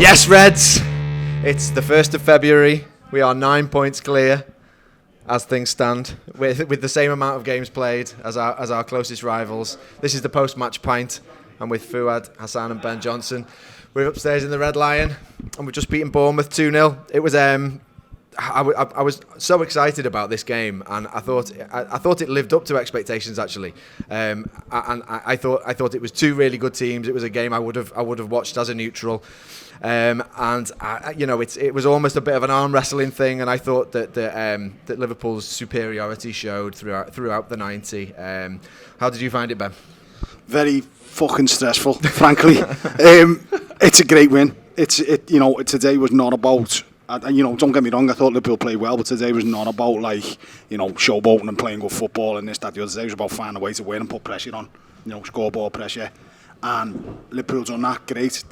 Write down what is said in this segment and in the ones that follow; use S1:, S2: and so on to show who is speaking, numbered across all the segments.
S1: Yes, Reds! It's the 1st of February. We are 9 points clear, as things stand, with the same amount of games played as our closest rivals. This is the post-match pint. I'm with Fuad, Hassan and Ben Johnson. We're upstairs in the Red Lion, and we've just beaten Bournemouth 2-0. It was... I was so excited about this game, and I thought it lived up to expectations actually. And I thought it was two really good teams. It was a game I would have watched as a neutral. It was almost a bit of an arm wrestling thing, and I thought that Liverpool's superiority showed throughout the 90. How did you find it, Ben?
S2: Very fucking stressful, frankly. It's a great win. Today was not about. Don't get me wrong, I thought Liverpool played well, but today was not about showboating and playing good football and this, that, the other. Today was about finding a way to win and put pressure on, scoreboard pressure. And Liverpool's done that great.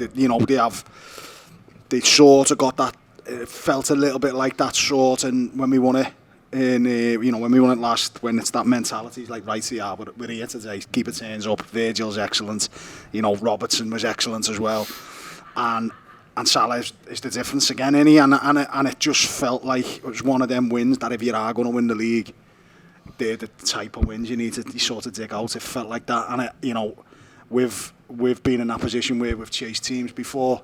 S2: They sort of got that. It felt a little bit like that sort, and when we won it, when we won it last, when it's that mentality, it's like right, yeah, we're here today. Keep it turns up. Virgil's excellent. Robertson was excellent as well, and Salah is the difference again, and it just felt like it was one of them wins that if you are going to win the league, they're the type of wins you need to sort of dig out. It felt like that, and we've been in that position where we've chased teams before,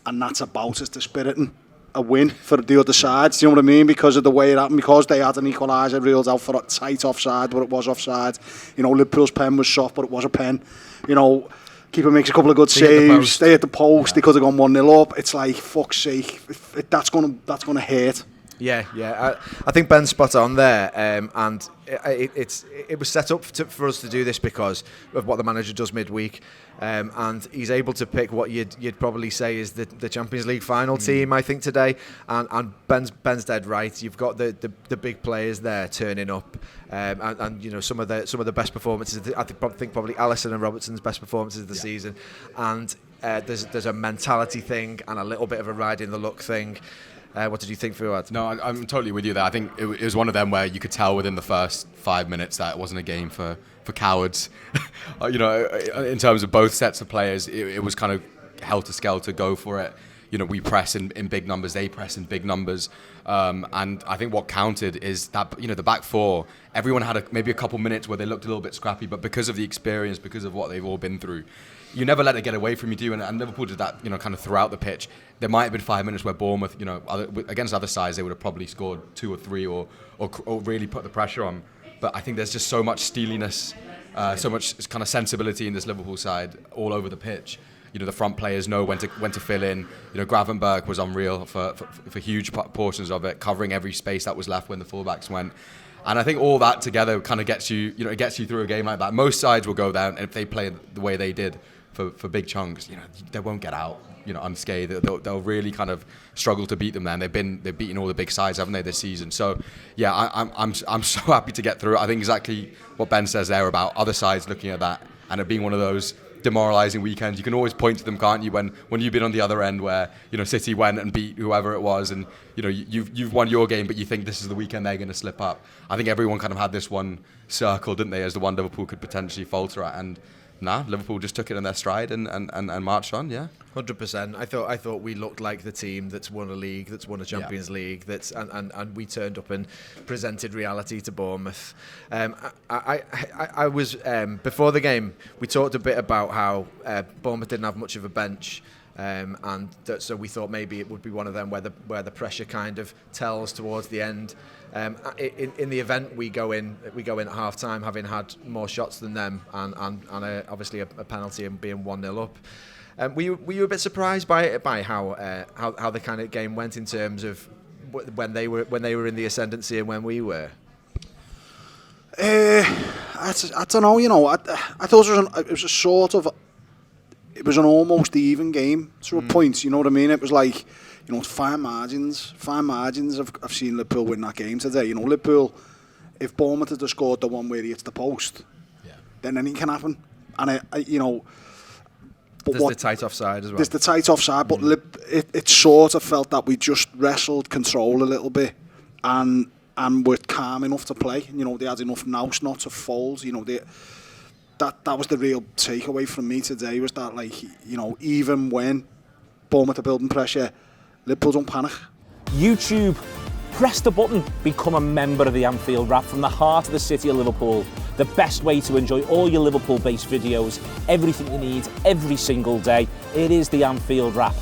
S2: and that's about us dispiriting a win for the other side. Do you know what I mean? Because of the way it happened, because they had an equaliser ruled out for a tight offside, but it was offside. Liverpool's pen was soft, but it was a pen. Keeper makes a couple of good saves. They hit the post. Yeah. They could have gone 1-0 up. It's like, fuck's sake, that's gonna hurt.
S1: Yeah. I think Ben's spot on there, and it was set up for us to do this because of what the manager does midweek, and he's able to pick what you'd probably say is the Champions League final team. I think today, and Ben's dead right. You've got the big players there turning up, and some of the best performances. I think probably Alisson and Robertson's best performances of the season, and there's a mentality thing and a little bit of a riding the luck thing. What did you think, Fuad?
S3: No, I'm totally with you there. I think it was one of them where you could tell within the first 5 minutes that it wasn't a game for cowards. In terms of both sets of players, it was kind of helter-skelter, go for it. We press in big numbers, they press in big numbers. And I think what counted is that, the back four, everyone had maybe a couple minutes where they looked a little bit scrappy, but because of the experience, because of what they've all been through, you never let it get away from you, do you? And Liverpool did that, kind of throughout the pitch. There might have been 5 minutes where Bournemouth, against other sides, they would have probably scored 2 or 3 or really put the pressure on. But I think there's just so much steeliness, so much kind of sensibility in this Liverpool side all over the pitch. The front players know when to fill in. Gravenberg was unreal for huge portions of it, covering every space that was left when the fullbacks went. And I think all that together kind of gets you, it gets you through a game like that. Most sides will go down, and if they play the way they did for big chunks, they won't get out, unscathed. They'll really kind of struggle to beat them. Then they've beaten all the big sides, haven't they, this season? So yeah, I'm so happy to get through it. I think exactly what Ben says there about other sides looking at that and it being one of those demoralising weekends. You can always point to them, can't you? When you've been on the other end, where City went and beat whoever it was, and you've won your game, but you think this is the weekend they're going to slip up. I think everyone kind of had this one circle, didn't they, as the one Liverpool could potentially falter at, and Liverpool just took it in their stride and marched on. Yeah,
S1: 100%. I thought we looked like the team that's won a league, that's won a Champions League, and we turned up and presented reality to Bournemouth. I was before the game, we talked a bit about how Bournemouth didn't have much of a bench. So we thought maybe it would be one of them where the pressure kind of tells towards the end. In the event, we go in at half time having had more shots than them, and obviously a penalty and being 1-0 up. Were you a bit surprised by how the kind of game went in terms of when they were in the ascendancy and when we were?
S2: I don't know. I thought it was a sort of. It was an almost even game to a point, you know what I mean? It was like, fine margins. I've seen Liverpool win that game today. Liverpool, if Bournemouth had scored the one where he hits the post, then anything can happen. And,
S1: but there's the tight offside as well.
S2: There's the tight offside, but it sort of felt that we just wrestled control a little bit and were calm enough to play. They had enough nous not to fold. That was the real takeaway from me today, was that, even when Bournemouth are building pressure. Liverpool don't panic.
S4: YouTube, press the button, become a member of the Anfield Wrap from the heart of the city of Liverpool. The best way to enjoy all your Liverpool-based videos, everything you need, every single day. It is the Anfield Wrap.